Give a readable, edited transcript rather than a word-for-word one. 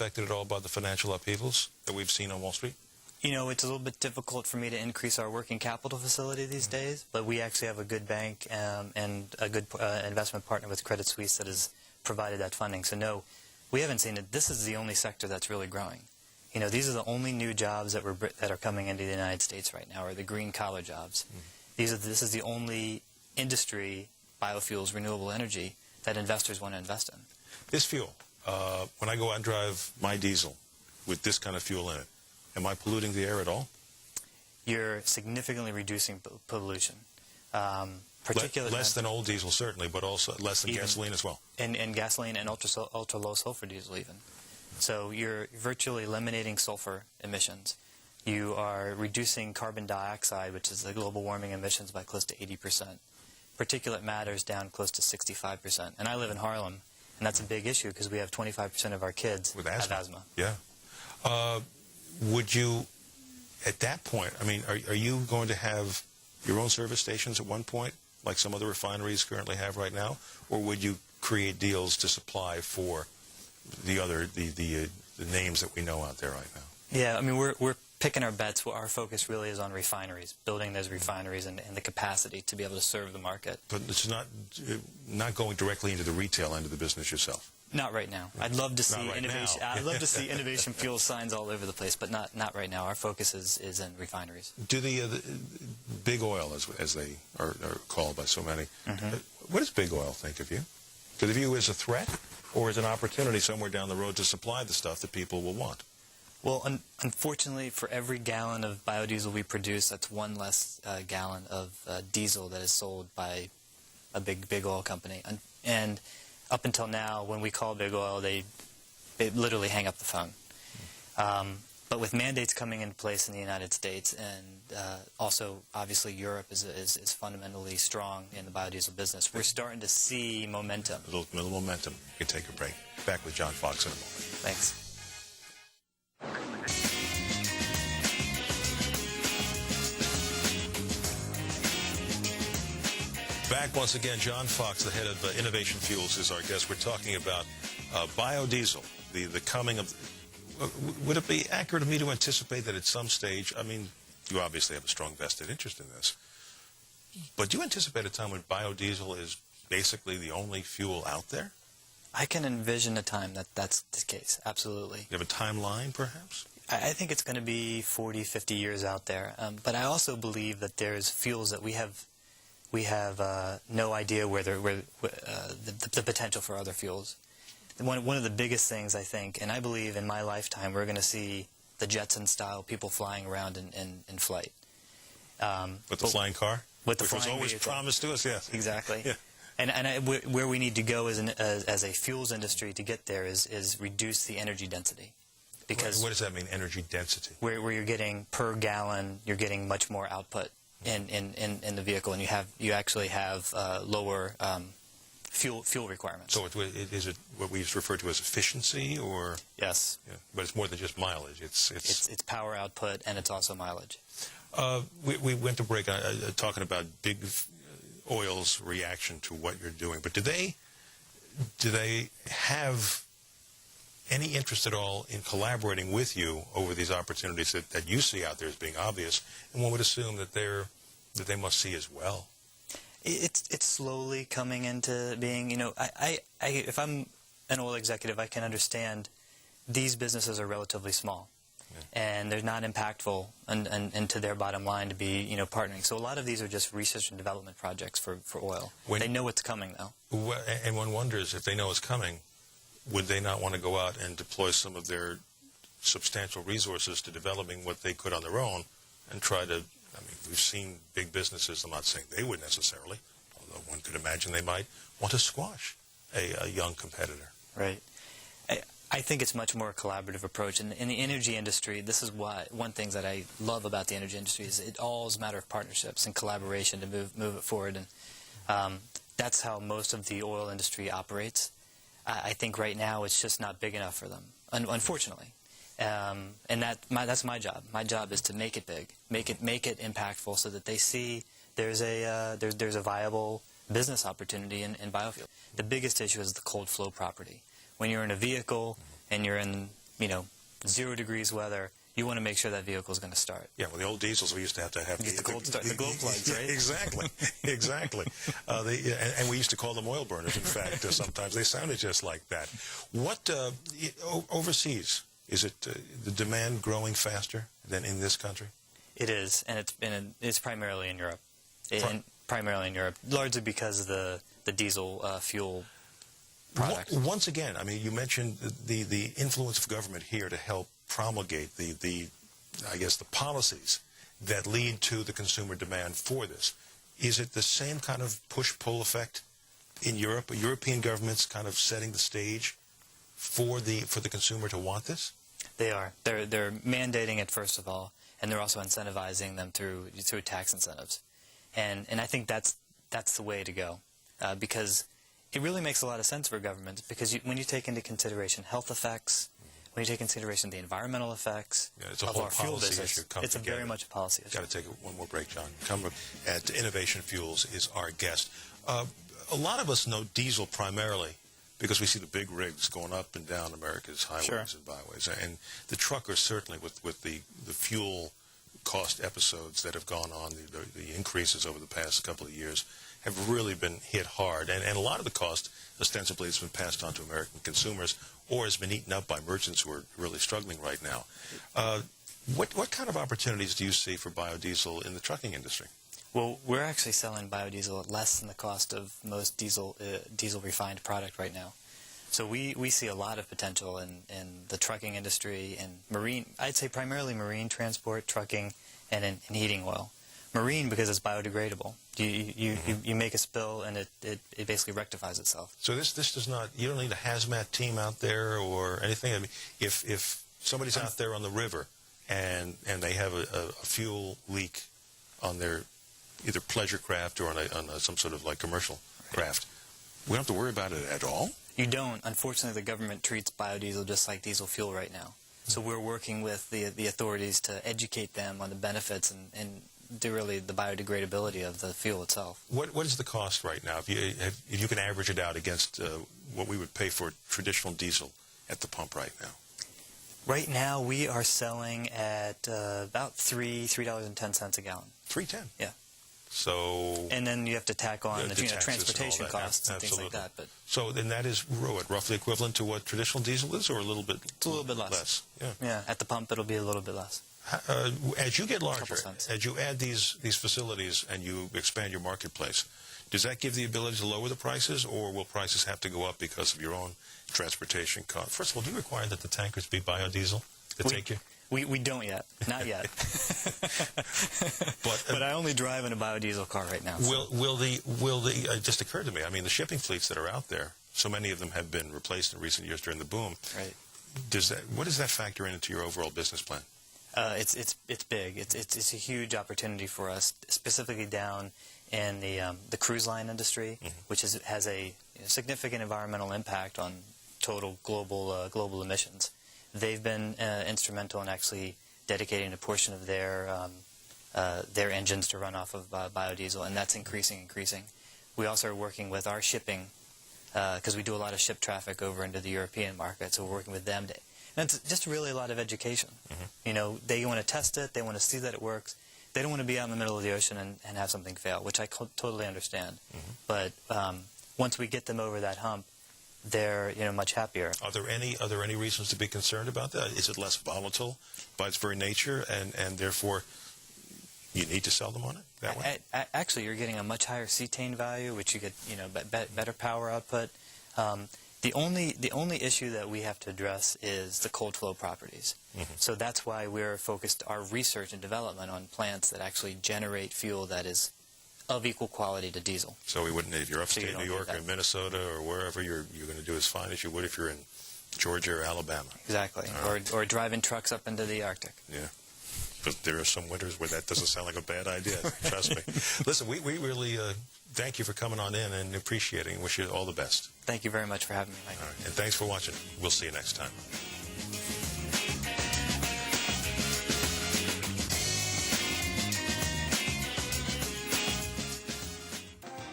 affected at all by the financial upheavals that we've seen on Wall Street? You know, it's a little bit difficult for me to increase our working capital facility these days, but we actually have a good bank and a good investment partner with Credit Suisse that has provided that funding. So no, we haven't seen it. This is the only sector that's really growing. You know, these are the only new jobs that are coming into the United States right now, are the green-collar jobs. This is the only industry, biofuels, renewable energy, that investors want to invest in. This fuel, when I go out and drive my diesel with this kind of fuel in it, am I polluting the air at all? You're significantly reducing pollution. Less than old diesel, certainly, but also less than gasoline as well. And gasoline and ultra-low sulfur diesel even. So you're virtually eliminating sulfur emissions. You are reducing carbon dioxide, which is the global warming emissions, by close to 80%. Particulate matter is down close to 65%. And I live in Harlem, and that's a big issue because we have 25% of our kids have asthma. Yeah. Would you, at that point, I mean, are you going to have your own service stations at one point, like some other refineries currently have right now, or would you create deals to supply for the names that we know out there right now? Yeah, I mean, we're picking our bets. Our focus really is on refineries, building those refineries and the capacity to be able to serve the market. But it's not going directly into the retail end of the business yourself. Not right now. I'd love to see innovation. I'd love to see innovation fuel signs all over the place, but not right now. Our focus is in refineries. Do the big oil, as they are called by so many, what does big oil think of you? Do they view you as a threat, or as an opportunity somewhere down the road to supply the stuff that people will want? Well, unfortunately, for every gallon of biodiesel we produce, that's one less gallon of diesel that is sold by a big oil company. And up until now, when we call big oil, they literally hang up the phone. But with mandates coming into place in the United States, and also, obviously, Europe is fundamentally strong in the biodiesel business, we're starting to see momentum. A little momentum. You can take a break. Back with John Fox in a moment. Thanks. Back once again, John Fox, the head of Innovation Fuels, is our guest. We're talking about biodiesel, the coming of... Would it be accurate of me to anticipate that at some stage, I mean, you obviously have a strong vested interest in this, but do you anticipate a time when biodiesel is basically the only fuel out there? I can envision a time that's the case, absolutely. You have a timeline, perhaps? I think it's going to be 40, 50 years out there. But I also believe that there's fuels that we have no idea where the potential for other fuels. One of the biggest things, I think, and I believe in my lifetime, we're going to see the Jetson-style people flying around in flight. With the flying car? With the Which flying was always vehicle. promised to us, yes. Exactly. Yeah. And where we need to go as a fuels industry to get there is reduce the energy density. Because what does that mean, energy density? Where you're getting per gallon, you're getting much more output in the vehicle, and you actually have lower fuel requirements. So is it what we refer to as efficiency, or? Yes. Yeah, but it's more than just mileage. It's power output, and it's also mileage. We went to break talking about big oil's reaction to what you're doing, but do they have any interest at all in collaborating with you over these opportunities that you see out there as being obvious, and one would assume that they must see as well? It's slowly coming into being. You know, if I'm an oil executive, I can understand these businesses are relatively small, and they're not impactful and to their bottom line to be partnering. So a lot of these are just research and development projects for oil. They know it's coming though. And one wonders, if they know it's coming, would they not want to go out and deploy some of their substantial resources to developing what they could on their own and try to, I mean, we've seen big businesses, I'm not saying they would necessarily, although one could imagine they might, want to squash a young competitor. Right. I think it's much more a collaborative approach. In the energy industry, this is one thing that I love about the energy industry is it all is a matter of partnerships and collaboration to move it forward. And that's how most of the oil industry operates. I think right now it's just not big enough for them, unfortunately. And that's my job. My job is to make it big, make it impactful, so that they see there's a viable business opportunity in biofuel. The biggest issue is the cold flow property. When you're in a vehicle and you're in 0 degrees weather, you want to make sure that vehicle is going to start. Yeah, well, the old diesels, we used to have Get the cold start, the glow plugs, right? Exactly, exactly. And we used to call them oil burners, in fact, sometimes. They sounded just like that. What, overseas, is it the demand growing faster than in this country? It is, and it's primarily in Europe. Primarily in Europe, largely because of the diesel fuel products. Once again, I mean, you mentioned the influence of government here to help promulgate the policies that lead to the consumer demand for this. Is it the same kind of push-pull effect in Europe? Are European governments kind of setting the stage for the consumer to want this? They are. They're mandating it, first of all, and they're also incentivizing them through tax incentives. And I think that's the way to go, because it really makes a lot of sense for governments, because when you take into consideration health effects, when you take into consideration the environmental effects of our fuel business, it's very much a policy issue. Got to take one more break, John. Come at Innovation Fuels is our guest. A lot of us know diesel primarily because we see the big rigs going up and down America's highways and byways, and the truckers certainly with the fuel cost episodes that have gone on, the increases over the past couple of years have really been hit hard. And a lot of the cost, ostensibly, has been passed on to American consumers or has been eaten up by merchants who are really struggling right now. What kind of opportunities do you see for biodiesel in the trucking industry? Well, we're actually selling biodiesel at less than the cost of most diesel refined product right now. So we see a lot of potential in the trucking industry and marine, I'd say primarily marine transport, trucking, and in heating oil. Marine because it's biodegradable. You make a spill and it basically rectifies itself. So this does not, you don't need a hazmat team out there or anything? I mean, if somebody's out there on the river and they have a fuel leak on their either pleasure craft or on some sort of like commercial craft, we don't have to worry about it at all? You don't. Unfortunately, the government treats biodiesel just like diesel fuel right now. So we're working with the authorities to educate them on the benefits and really the biodegradability of the fuel itself. What is the cost right now? If you can average it out against what we would pay for traditional diesel at the pump right now? Right now, we are selling at about $3.10 a gallon. $3.10? Yeah. So, and then you have to tack on the transportation and costs and things absolutely. like that. But so then that is roughly equivalent to what traditional diesel is, or a little bit? It's a little bit less. Yeah. At the pump, it'll be a little bit less. As you get larger, as you add these facilities and you expand your marketplace, does that give the ability to lower the prices, or will prices have to go up because of your own transportation costs? First of all, do you require that the tankers be biodiesel to take you? We don't yet. Not yet. But I only drive in a biodiesel car right now. So. Will the it just occurred to me, I mean, the shipping fleets that are out there, so many of them have been replaced in recent years during the boom. Right. What does that factor into your overall business plan? It's big. It's a huge opportunity for us, specifically down in the cruise line industry, which has a significant environmental impact on total global emissions. They've been instrumental in actually dedicating a portion of their engines to run off of biodiesel, and that's increasing. We also are working with our shipping, because we do a lot of ship traffic over into the European market, so we're working with them. And it's just really a lot of education. They want to test it, they want to see that it works. They don't want to be out in the middle of the ocean and have something fail, which I totally understand. But once we get them over that hump, they're much happier. Are there any reasons to be concerned about that? Is it less volatile by its very nature, and therefore you need to sell them on it that way? Actually, you're getting a much higher cetane value, which you get better power output. The only issue that we have to address is the cold flow properties. So that's why we're focused our research and development on plants that actually generate fuel that is of equal quality to diesel. So we wouldn't, if you're upstate New York or Minnesota or wherever, you're going to do as fine as you would if you're in Georgia or Alabama. Exactly. Or driving trucks up into the Arctic. Yeah. But there are some winters where that doesn't sound like a bad idea. Trust me. Listen, we really thank you for coming on in and appreciating and wish you all the best. Thank you very much for having me, Mike. All right. And thanks for watching. We'll see you next time.